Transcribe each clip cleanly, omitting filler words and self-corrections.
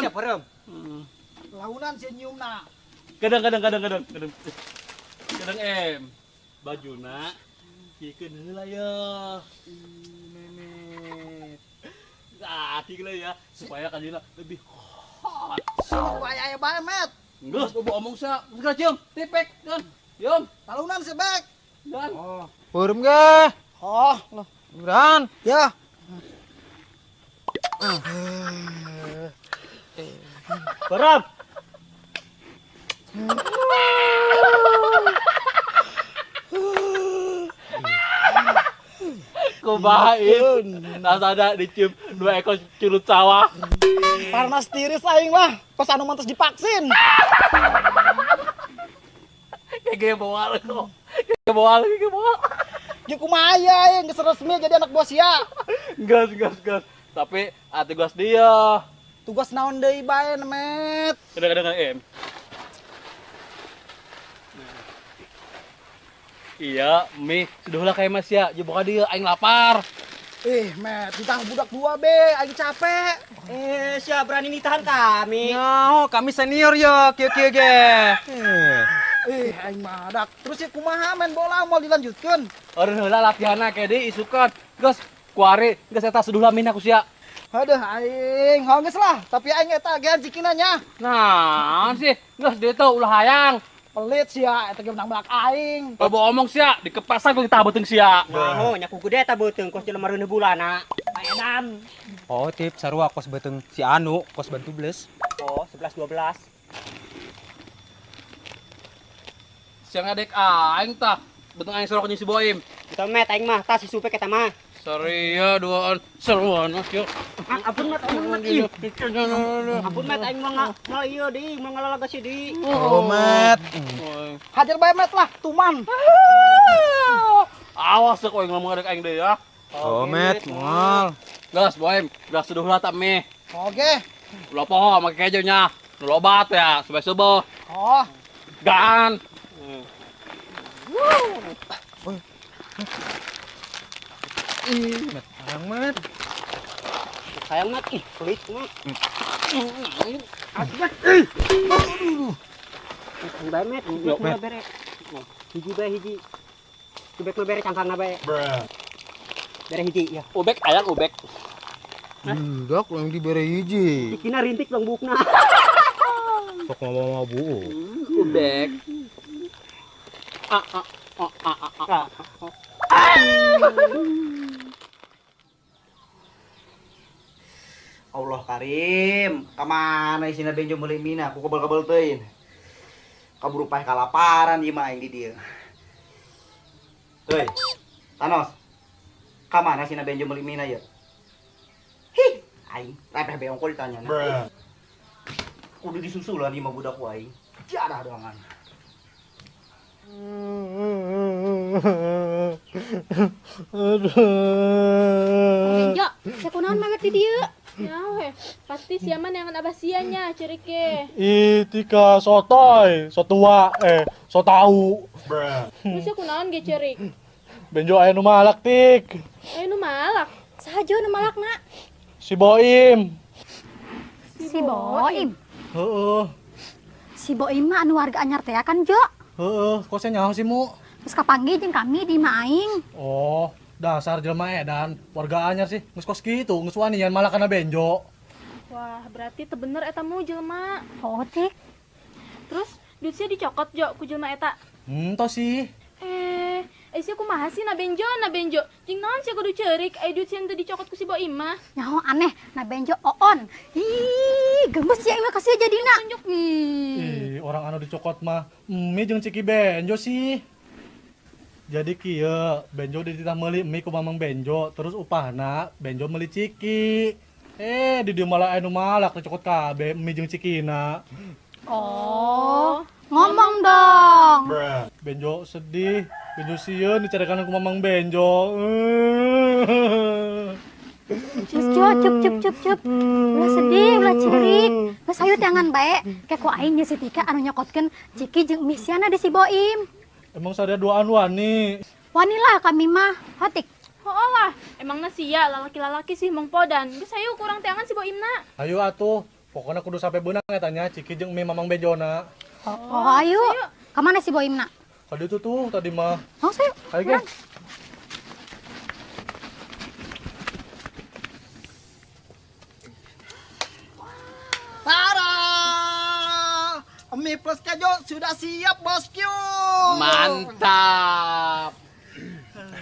siap Rem. Launan si nyiumna. Kadang bajuna kikeun heula ya. Memet. Lah ya supaya kanjina lebih hot. Supaya aya bae met. Geus bobo omong sa. Geus cium, tipek dan. Yum, Launan si bek. dan. Oh. Beureum ge. Oh, loh. Beneran. Ya. Barang. Kubahain. Nasada dicium 2 ekor curut sawah. Panas tiris aing mah. Pas anu mantes divaksin. Kayak bawa lo. Kayak bawa. Jeung kumaha aya aing geus resmi jadi anak buah sia. Gas. Tapi hati gas dia. Tugas naon deui bae met. Kadang-kadang em. Iya, Mi, sudah lah kayak Mas ya. Buka dia, aing lapar. Met, ditang budak dua be, aing capek. Siapa berani nitahan kami? Nyaho, kami senior ya, kieu-kieu ge. Aing madak. Terus ya kumaha main bola mau dilanjutkeun? Orang heula latihanna kayak di isukan. Gas, kuari, gas eta sudah lamin aku sia. Aduh aing, geus lah, tapi aing eta agean cikina nya. Nah, sih, gas dia tuh ulah hayang. Pelit sia, eta ge menang belak aing. Bobo omong sia, di kepasan kok kita beuteung sia. Nah, nyaku gede eta beuteung kos jelema reuneuh bulana. Edan. Oh, tip sarua kos beuteung si Anu, kos bantu beles. Oh, 11 12. Siang adek aing tah, beuteung aing sorok si Boim. Kita met aing mah tas si supek eta mah. Sorry ya, duaan seruan mas yuk. Ampun met aing mah ieu di, mah ngalalaga si di. Oh, Mat. Hajar bae met lah, tuman. Awas kok ngomong adek aing deui ya. Oh, Mat, moal. Gas Boim, gas sudah lah tak mi. Oke. Ulah poho make keju nya. Nu lobat ya, subuh-subuh. Oh, Gaan. Mat, sayang Mat. Sayang mat, pelit mah. Asbat. Bae met, mah bere. Hiji bae hiji. Subek mah bere cangkangna bae. Bere hiji ya. Ubek ayang ubek. Budak yang dibere hiji. Dikina rintik lombukna. Sok mabuk. Ubek. Allah Karim, kamana isina benjo meuli mina, aku kabel-kabel teuin. Kaburu paeh kalaparan ieu mah aing di dieu. Teuy, Thanos. Kamana isina benjo meuli mina ye? Hi, aing repeh beong kok ditanyana. Kudu disusulan ieu mah budak ku aing. Jadah doangan. Benjo, saya kunaon mamet di dieu? Ya weh, pasti siaman yang abah sianya cerike. Tika sotoy, sotua, so tau. Terus saya kunaon ge cerik. Benjo aya nu malak tik. Nu malak. Sahaja nu malakna. Si Boim. Si Boim. Heeh. Si Boim mah anu warga anyar teh kan, Jo? Heeh, kok saya nyaho sih mu? Terus kapanggih jeung kami di Maing. Oh, dasar jelema edan, warga anyar sih. Geus kos kitu, geus wani nyan malah kana benjo. Wah, berarti teu bener eta mu jelema. Oh, Tik. Terus duit sia dicokot Jo ku jelema eta. Ento sih. Sia kumaha sih na benjo. Jeung naon sia kudu ceurik aya duit sia teu dicokot ku si Boim mah. Nyaho aneh, na benjo oon. Ih, gemes ya mah kasih jadina. Ih, orang anu dicokot mah mi jeung Ciki Benjo sih. Jadi kieu, Benjo dititah meuli mi ku Mamang Benjo, terus upahna Benjo meuli Ciki. Di dieu malah anu malak dicokot kabeh mi jeung Cikina. Oh, ngomong dong. Benjo sedih, Benjo sieun dicarekan ku Mamang Benjo. Cup. Ulah sedih, ulah cirik. Geus hayu tangan bae. Kayak ku aing nya si Tika anu nyokotkeun Ciki jeung misiana di si Boim. Emang sadaya duaan wani. Wanilah kami mah, hotik. Lah, emangna sia lalaki-lalaki sih mong podan. Geus hayu kurang teangan si Boimna. Ayo atuh, Pokoknya kudu sampai benang tanya Ciki jeung Mi Mamang Benjona. Oh, ayo. Kemana si Boim nak? Tadi itu tuh tadi mah. Oh, saya. Ayo ge. Tada! Mie plus keju sudah siap, bosku. Mantap.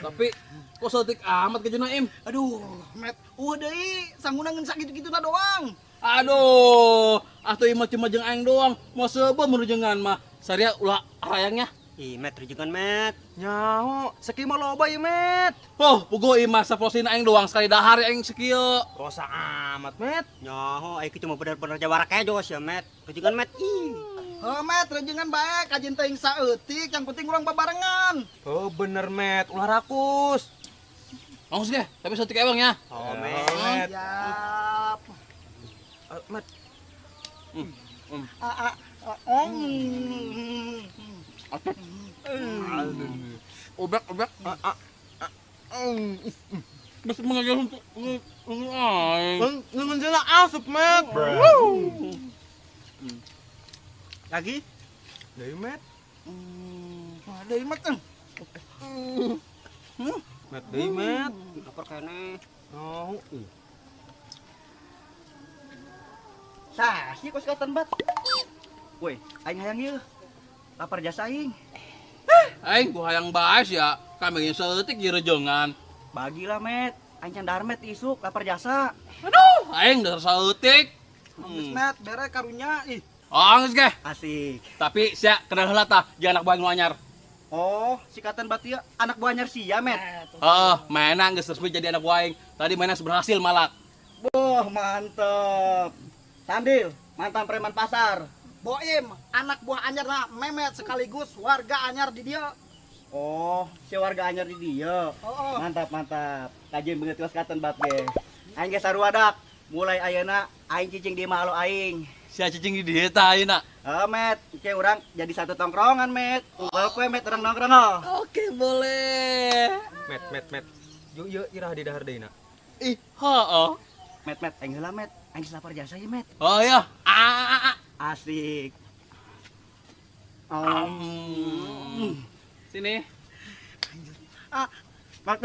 Tapi kok sotik amat ke Naim? Aduh, Met, udah sanggunangan sakit gitu doang. Aduh, atuh imah cuma jeung aing doang. Mau sebab menujengan mah. Saria ulah rayangnya. Ih, Met, rujukan Met. Nyaho, sekima loba ya, Met. Oh, pugo imah saprosin aing doang sekali dahar aing sekieu. Rosa amat, Met. Nyaho, aing cuma bener-bener jawara kejo ya, Met. Rujukan Met. Ih. Oh, Met, rejengan baik, kajin teuing saeutik, yang penting urang babarengan. Oh bener Met, ulah rakus. Langsung deh, tapi sotik ewang ya. Oh, Met. Siap. Met. Obek. Bisa mengajar untuk aing. Ngeunjeuna asup Met. Lagi? Deui Met. Ada Met. Met deui Met. Lapor kene. Oh. Sah, sih kos katan bat. Woi, aing hayang ieu. Lapar jasa aing. Aing ku hayang baes ya. Kami geus seutik ieu rejengan. Bagilah, Met. Aing can dahar Met isuk lapar jasa. Aduh, aing dasar seutik. Met, bere karunya. Ih, Oh, geus ge. Asik. Tapi sia kenal heula tah, jeung anak buah nu anyar. Oh, si katan bat ieu anak buah anyar sia, Met. Heeh, mainan geus resmi jadi anak buah aing. Tadi mainan berhasil malak. Boh, mantep. Sambil mantan preman pasar. Boim, anak buah anyar na Memet sekaligus warga anyar di dia. Oh, si warga anyar di dia. Oh, Mantap. Kajin beungeut kos katan bat ge. Aing ge saruadak. Mulai ayeuna aing cicing di malo aing. Sia cicing di dieu tah ayeuna. Met, ke urang jadi satu tongkrongan, Met. Unggal kue, Met, orang nongkrong, oh. Oke, boleh. Met. Yuk irah di dahar deuna. Ih, heeh. Met, aing heula, Met. Aing lapar jasa ya, Met. Oh ya. Asik. Sini. Met.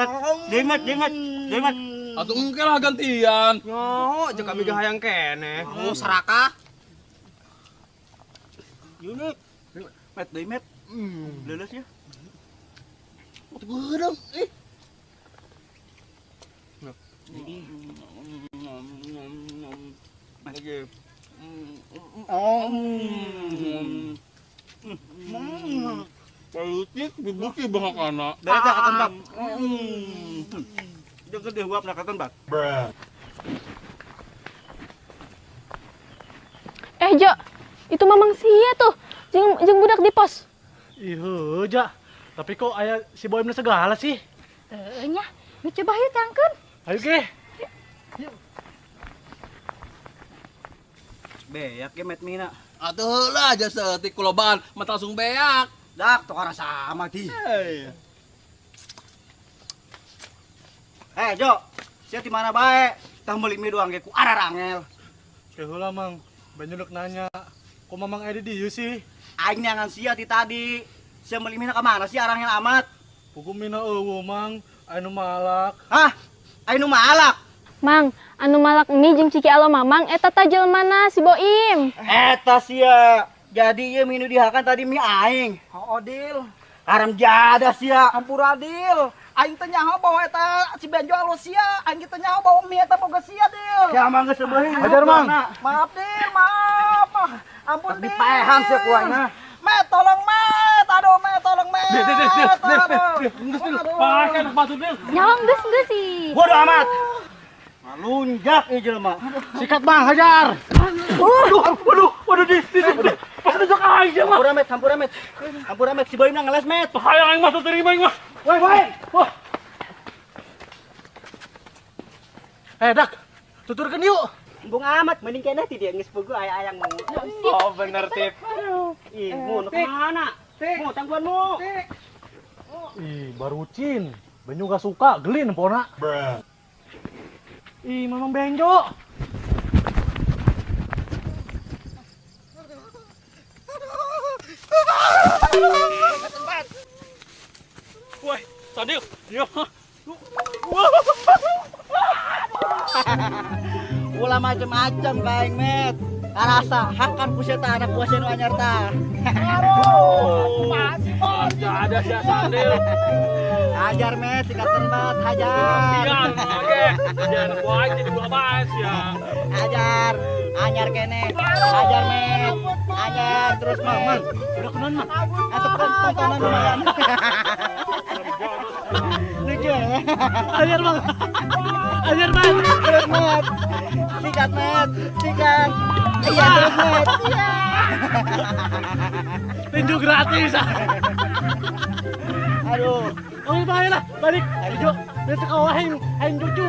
Atuh engke lah gantian. Nyaho, jeung kami gahayang keneh. Oh, serakah. Yuk, Met, deui, Met. Leuleus ya. Gedeng. Ih. Lagi. Payutik dibuki bahakana. Dari tak katan bak. Jeung gede huap na katan bak. Jo, itu Mamang sia tuh. Jeung budak di pos. Ih, ja. Tapi kok aya si Boim segala sih? Nya, nu coba yuk tangkeun. Ayo ge. Beak ge, Met, mina. Atuh heula aja seutik kulobaan, mah langsung beak. Dak, tukar sama di. Jo, sia di mana bae? Tah meuli mie doang ge ku arah rangel. Keheula Mang, banyak nanya. Kok Mamang aya di dieu sih? Aing nyangan sia ti tadi. Sia meuli mie ka mana sih arangel amat? Hukum mina eueuh Mang, anu malak. Hah? Anu malak. Mang, anu malak mie jeung Ciki alo Mamang eta tah jelmana si Boim. Eta sia. Jadi ieu minu dihakan tadi mie aing. oh Odil. Haram jada sia. Ampura Dil. Aing teh nyaho bahwa eta si Benjo alo sia, aing teh nyaho bahwa mie eta boga sia, Dil. Sia mangga sebeuleuh. Hajar, Mang. Maaf, Dil, maaf. Ampun, Dil. Dipaehan sia ku aing mah. Met, tolong, Met. Aduh, Met, tolong, Met. Pakai anak batu Dil. Nyong geus sih. Bodoh amat. Lunjak ieu jelema. Sikat Bang, hajar. Waduh di. Pas nunjuk aing dia mah. Hampura, Met. Si Boim na ngeles, Met. Hayang aing mah terima aing mah. Woi. Wah, Dak, tuturkeun yuk. Embung amat, mending kena ti dia geus pugu aya-ayang mu. Oh bener Tip. Ih, mu nu kemana? Mu tangguan mu. Ih, barucin. Benjo gak suka, gelin pona. Ih, Mamang Benjo. Ulah macem-macem kaing met. Karasa hakan kuseta anak buah nu anyar ta. Ada si Sandil. Hajar met sikat tempat hajar. Sian, oke. Jangan buat jadi buah bas ya. Hajar. Anyar kene. Hajar met. Anyar terus met. Udah kenon mah. Atau tontonan lumayan. Lucu ya. Ajar bang. Ajar bang. Terus met. Sikat met. Sikat. Iya terus met. Iya. Tinju gratis. Aduh. Oh, bahaya lah. Balik. Ayo, besok kau aing cucu.